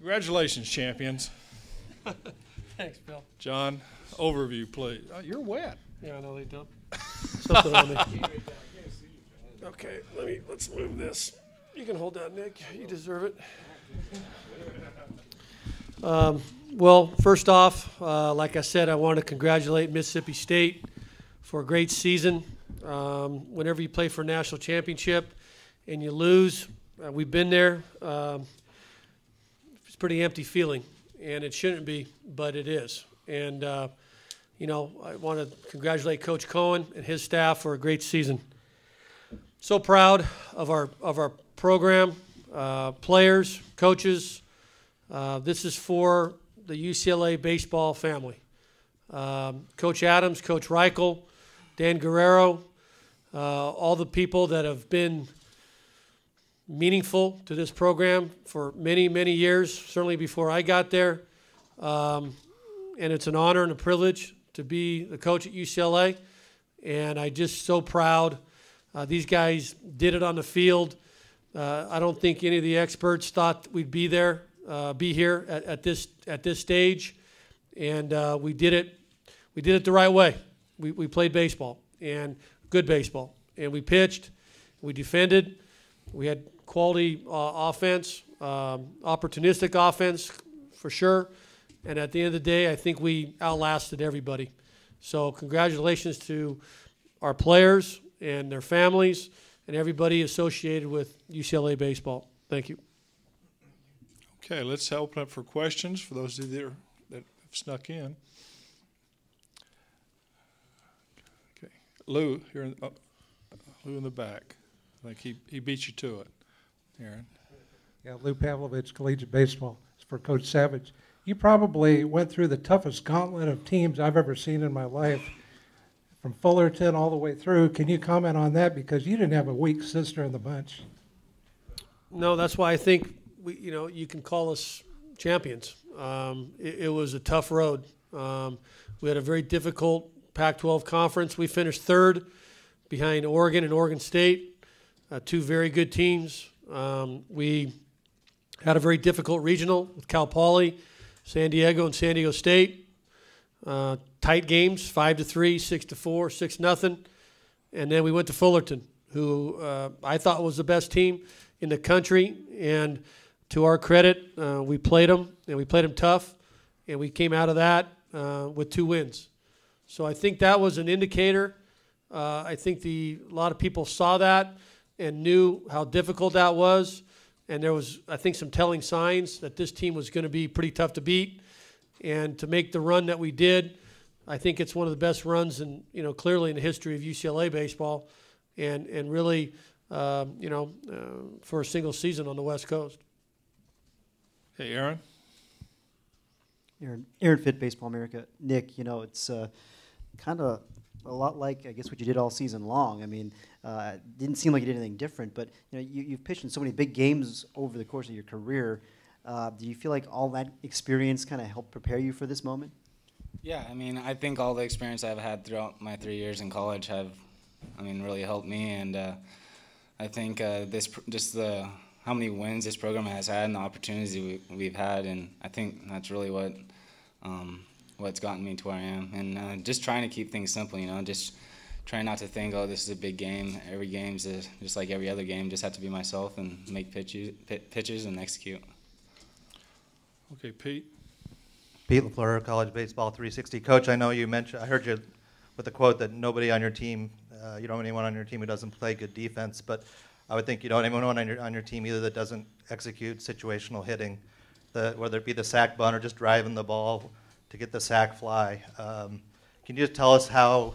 Congratulations, champions. Thanks, Bill. John, overview, please. Oh, you're wet. Yeah, I know they dumped something on me. Okay, let's move this. You can hold that, Nick. You deserve it. Well, first off, like I said, I want to congratulate Mississippi State for a great season. Whenever you play for a national championship and you lose, we've been there. It's a pretty empty feeling, and it shouldn't be, but it is. And, you know, I want to congratulate Coach Cohen and his staff for a great season. So proud of our program, players, coaches. This is for the UCLA baseball family. Coach Adams, Coach Reichel, Dan Guerrero, all the people that have been meaningful to this program for many, many years, certainly before I got there. And it's an honor and a privilege to be the coach at UCLA. And I'm just so proud. These guys did it on the field. I don't think any of the experts thought we'd be there, be here at this stage. And we did it. We did it the right way. We played baseball, and good baseball. And we pitched. We defended. We had quality offense, opportunistic offense for sure. And at the end of the day, I think we outlasted everybody. So congratulations to our players and their families and everybody associated with UCLA baseball. Thank you. Okay, let's open up for questions for those of you that have snuck in. Okay, Lou, here Lou in the back. I think he beat you to it, Aaron. Yeah, Lou Pavlovich, collegiate baseball. It's for Coach Savage. You probably went through the toughest gauntlet of teams I've ever seen in my life, from Fullerton all the way through. Can you comment on that? Because you didn't have a weak sister in the bunch. No, that's why I think you can call us champions. It was a tough road. We had a very difficult Pac-12 conference. We finished third behind Oregon and Oregon State, two very good teams. We had a very difficult regional with Cal Poly, San Diego, and San Diego State. Tight games, 5-3, 6-4, 6-0. And then we went to Fullerton, who I thought was the best team in the country. And to our credit, we played them, and we played them tough. And we came out of that with 2 wins. So I think that was an indicator. I think a lot of people saw that and knew how difficult that was. And there was, I think, some telling signs that this team was going to be pretty tough to beat. And to make the run that we did, I think it's one of the best runs clearly in the history of UCLA baseball, and really, for a single season on the West Coast. Hey, Aaron. Aaron Fitt, Baseball America. Nick, it's kind of a lot like, I guess, what you did all season long. I mean, didn't seem like you did anything different, but you've pitched in so many big games over the course of your career. Do you feel like all that experience kind of helped prepare you for this moment? Yeah, I mean, I think all the experience I've had throughout my 3 years in college have, really helped me. And I think how many wins this program has had and the opportunities we've had, and I think that's really what's gotten me to where I am. And just trying to keep things simple, just trying not to think, oh, this is a big game. Every game's just like every other game. Just have to be myself and make pitches and execute. Okay, Pete. Pete LaFleur, College Baseball 360. Coach, I know you mentioned, I heard you with the quote that nobody on your team, you don't have anyone on your team who doesn't play good defense, but I would think you don't have anyone on your team either that doesn't execute situational hitting, whether it be the sack bunt or just driving the ball to get the sack fly. Can you just tell us how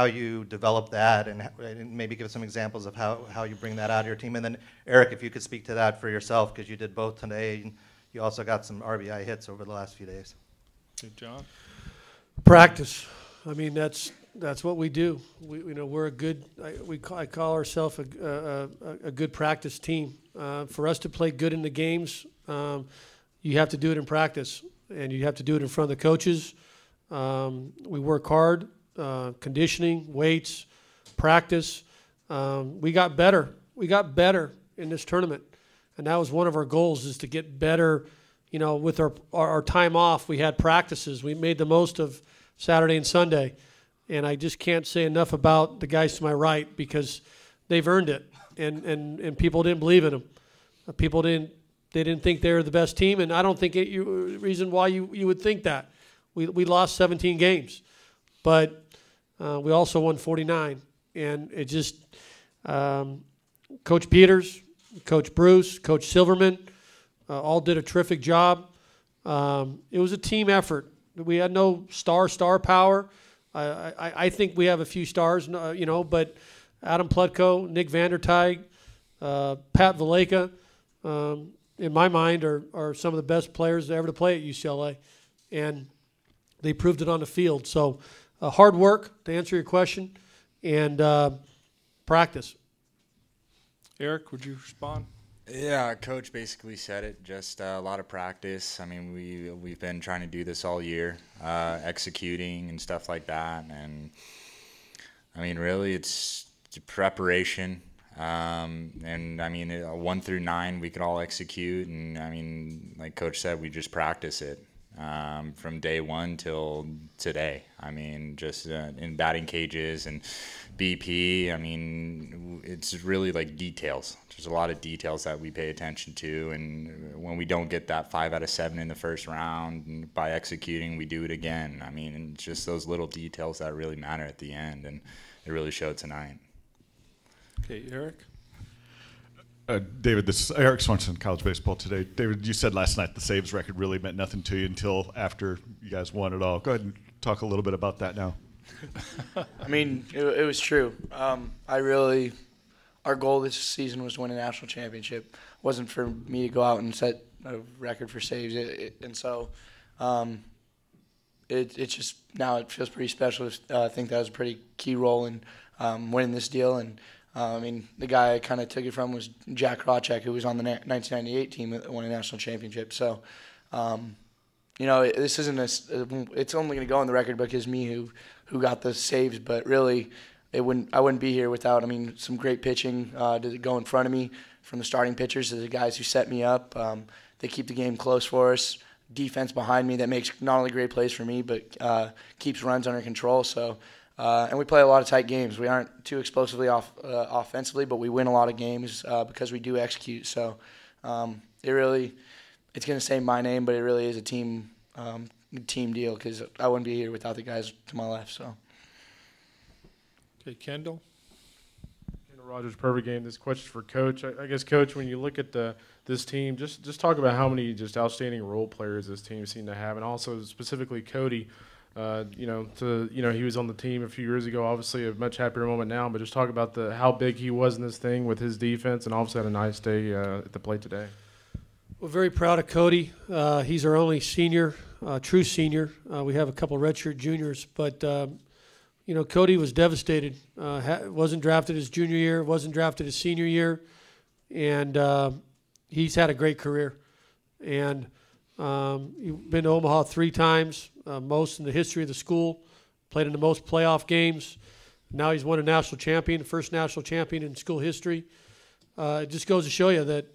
you develop that and maybe give some examples of how you bring that out of your team? And then, Eric, if you could speak to that for yourself, because you did both today. And you also got some RBI hits over the last few days. Hey, John. Practice. I mean, that's what we do. We're a good. I call ourselves a good practice team. For us to play good in the games, you have to do it in practice, and you have to do it in front of the coaches. We work hard, conditioning, weights, practice. We got better. We got better in this tournament. And that was one of our goals, is to get better. You know, with our time off, we had practices. We made the most of Saturday and Sunday. And I just can't say enough about the guys to my right, because they've earned it. And people didn't believe in them. People didn't think they were the best team, and I don't think reason why you would think that. We lost 17 games, but we also won 49. And it just Coach Peters, Coach Bruce, Coach Silverman, all did a terrific job. It was a team effort. We had no star power. I think we have a few stars, you know, but Adam Plutko, Nick Vander, Tuig, Pat Valeka, in my mind, are some of the best players ever to play at UCLA, and they proved it on the field. So hard work, to answer your question, and practice. Eric, would you respond? Yeah, Coach basically said it. Just a lot of practice. I mean, we've been trying to do this all year, executing and stuff like that. And I mean, really, it's preparation. And I mean, 1 through 9, we could all execute. And I mean, like Coach said, we just practice it from day 1 till today. I mean, just in batting cages and BP. I mean, it's really like details. There's a lot of details that we pay attention to, and when we don't get that 5 out of 7 in the first round, and by executing, we do it again. I mean, it's just those little details that really matter at the end, and it really showed tonight. Okay, Eric. David, this is Eric Swanson, College Baseball Today. David, you said last night the saves record really meant nothing to you until after you guys won it all. Go ahead and talk a little bit about that now. I mean, it was true. Our goal this season was to win a national championship. It wasn't for me to go out and set a record for saves. And so it's just, now it feels pretty special. I think that was a pretty key role in winning this deal. And I mean, the guy I kind of took it from was Jack Krawczyk, who was on the 1998 team that won a national championship. So, you know, this isn't it's only going to go on the record because me who got the saves, but really I wouldn't be here without, I mean, some great pitching to go in front of me from the starting pitchers to the guys who set me up. They keep the game close for us. Defense behind me that makes not only great plays for me, but keeps runs under control. So, and we play a lot of tight games. We aren't too explosively offensively, but we win a lot of games because we do execute. So, it's going to say my name, but it really is a team deal, because I wouldn't be here without the guys to my left. So. Okay, Kendall. Kendall Rogers, Perfect Game. This question for Coach. I guess, Coach, when you look at this team, just talk about how many just outstanding role players this team seemed to have, and also specifically Cody. He was on the team a few years ago. Obviously, a much happier moment now. But just talk about how big he was in this thing with his defense, and obviously had a nice day at the plate today. We're very proud of Cody. He's our only senior, true senior. We have a couple redshirt juniors, but. You know, Cody was devastated. Wasn't drafted his junior year, wasn't drafted his senior year, and he's had a great career. And he's been to Omaha 3 times, most in the history of the school, played in the most playoff games. Now he's won a national champion, the first national champion in school history. It just goes to show you that,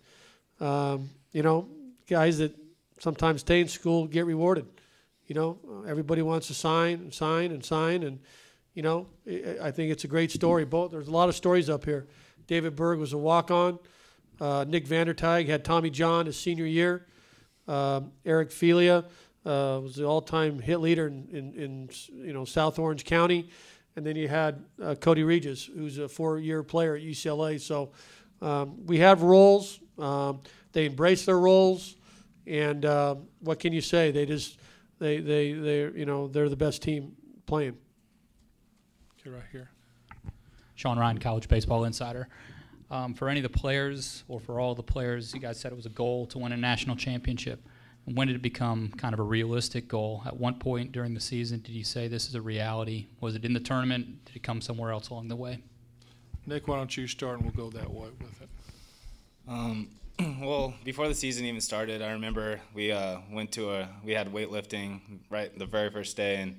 you know, guys that sometimes stay in school get rewarded. You know, everybody wants to sign, and you know, I think it's a great story. There's a lot of stories up here. David Berg was a walk-on. Nick Vander had Tommy John his senior year. Eric Filia was the all-time hit leader in South Orange County. And then you had Cody Regis, who's a 4-year player at UCLA. So we have roles. They embrace their roles. And what can you say? They're the best team playing. Right here. Sean Ryan, College Baseball Insider. For any of the players, or for all the players, you guys said it was a goal to win a national championship. And when did it become kind of a realistic goal? At one point during the season, did you say this is a reality? Was it in the tournament? Did it come somewhere else along the way? Nick, why don't you start, and we'll go that way with it. Well, before the season even started, I remember we had weightlifting right the very first day, and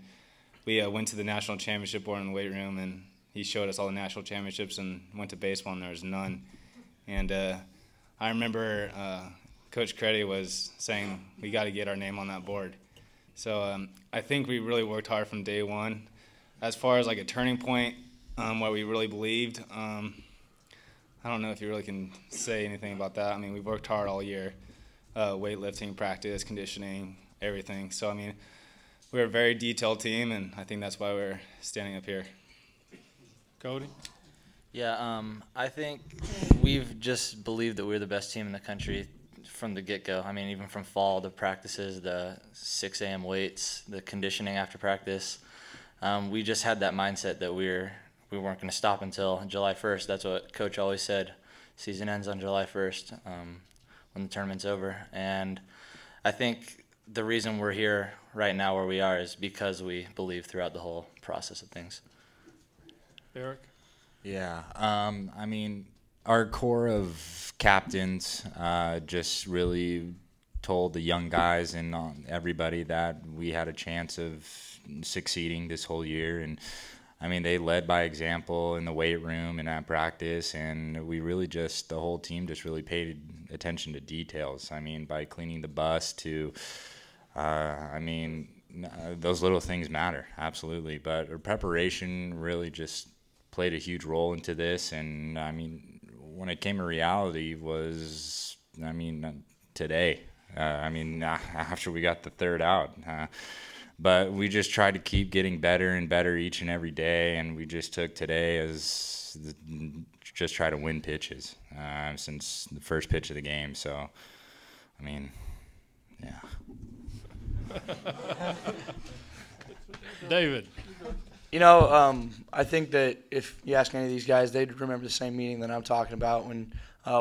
we went to the national championship board in the weight room, and he showed us all the national championships, and went to baseball, and there was none. And I remember Coach Creddy was saying we got to get our name on that board. So I think we really worked hard from day one. As far as like a turning point, what we really believed, I don't know if you really can say anything about that. I mean, we worked hard all year, weightlifting, practice, conditioning, everything. So, I mean, we're a very detailed team, and I think that's why we're standing up here. Cody? Yeah, I think we've just believed that we're the best team in the country from the get-go. I mean, even from fall, the practices, the 6 a.m. weights, the conditioning after practice. We just had that mindset that we weren't going to stop until July 1st. That's what Coach always said. Season ends on July 1st when the tournament's over. And I think the reason we're here right now where we are is because we believe throughout the whole process of things. Eric? Yeah, I mean, our core of captains just really told the young guys and everybody that we had a chance of succeeding this whole year. And I mean, they led by example in the weight room and at practice, and we really just, the whole team just really paid attention to details. I mean, by cleaning the bus to, I mean, those little things matter, absolutely. But our preparation really just played a huge role into this. And I mean, when it came to reality was, I mean, today. I mean, after we got the third out. But we just tried to keep getting better and better each and every day, and we just took today as just try to win pitches since the first pitch of the game. So, I mean, yeah. David? You know, I think that if you ask any of these guys, they'd remember the same meeting that I'm talking about when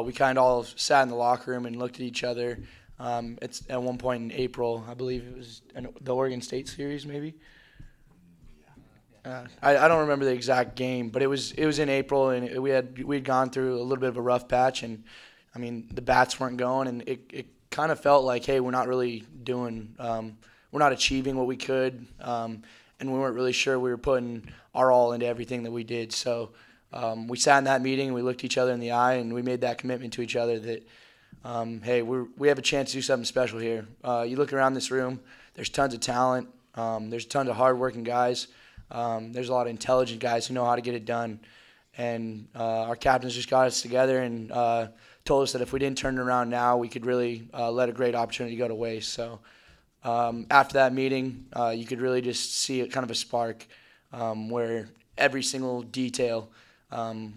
we kind of all sat in the locker room and looked at each other. It's at one point in April, I believe it was the Oregon State series, maybe. I don't remember the exact game, but it was in April, and we'd gone through a little bit of a rough patch, and I mean the bats weren't going, and it kind of felt like, hey, we're not really doing, we're not achieving what we could, and we weren't really sure we were putting our all into everything that we did. So we sat in that meeting, and we looked each other in the eye, and we made that commitment to each other that. Hey, we have a chance to do something special here. You look around this room, there's tons of talent. There's tons of hardworking guys. There's a lot of intelligent guys who know how to get it done. And our captains just got us together and told us that if we didn't turn it around now, we could really let a great opportunity go to waste. So after that meeting, you could really just see it kind of a spark where every single detail,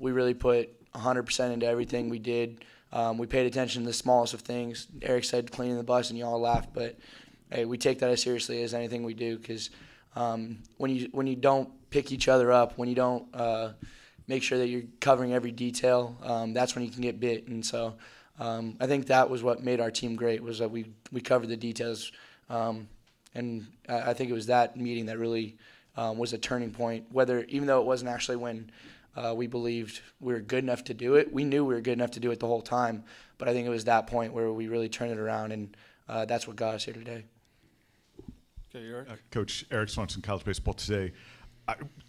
we really put 100% into everything we did. We paid attention to the smallest of things. Eric said cleaning the bus, and you all laughed, but hey, we take that as seriously as anything we do, because when you don't pick each other up, when you don't make sure that you're covering every detail, that's when you can get bit. And so I think that was what made our team great, was that we covered the details, and I think it was that meeting that really was a turning point. Even though it wasn't actually when we believed we were good enough to do it. We knew we were good enough to do it the whole time, but I think it was that point where we really turned it around, and that's what got us here today. Okay, Eric. Coach Eric Swanson, college baseball today.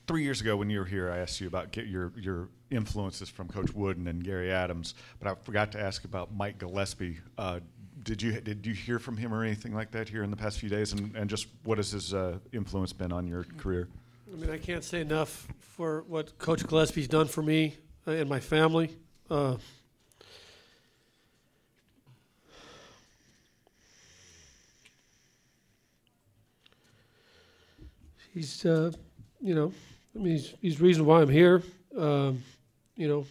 3 years ago when you were here, I asked you about your influences from Coach Wooden and Gary Adams, but I forgot to ask about Mike Gillespie. Did you hear from him or anything like that here in the past few days, and just what has his influence been on your career? I mean, I can't say enough for what Coach Gillespie's done for me and my family. He's, you know, I mean, he's the reason why I'm here. You know,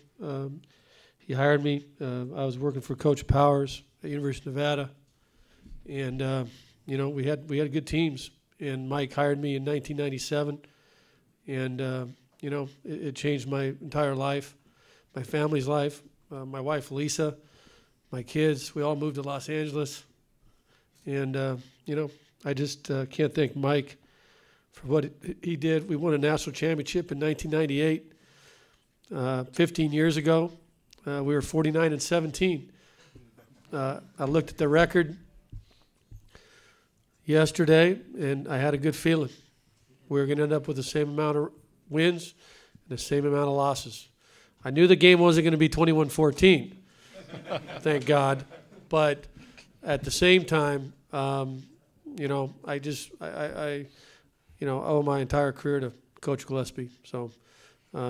he hired me. I was working for Coach Powers at University of Nevada, and you know, we had good teams. And Mike hired me in 1997. And, you know, it changed my entire life, my family's life, my wife, Lisa, my kids. We all moved to Los Angeles. And, you know, I just can't thank Mike for what he did. We won a national championship in 1998. 15 years ago, we were 49-17. I looked at the record yesterday, and I had a good feeling. We were going to end up with the same amount of wins and the same amount of losses. I knew the game wasn't going to be 21-14, thank God. But at the same time, you know, I you know, owe my entire career to Coach Gillespie. So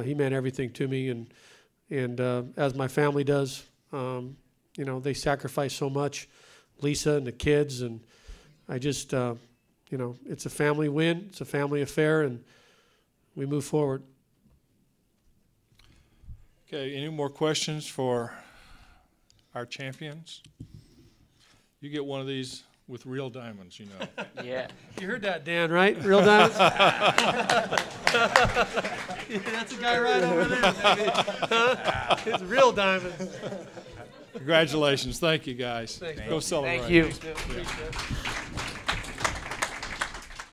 he meant everything to me, and as my family does. You know, they sacrifice so much, Lisa and the kids, and I just, you know, it's a family win, it's a family affair, and we move forward. Okay, any more questions for our champions? You get one of these with real diamonds, you know. Yeah. You heard that, Dan, right? Real diamonds? That's a guy right over there, baby. Huh? It's real diamonds. Congratulations. Thank you, guys. Thanks, Go celebrate. Thank you. Thanks, man. Appreciate it.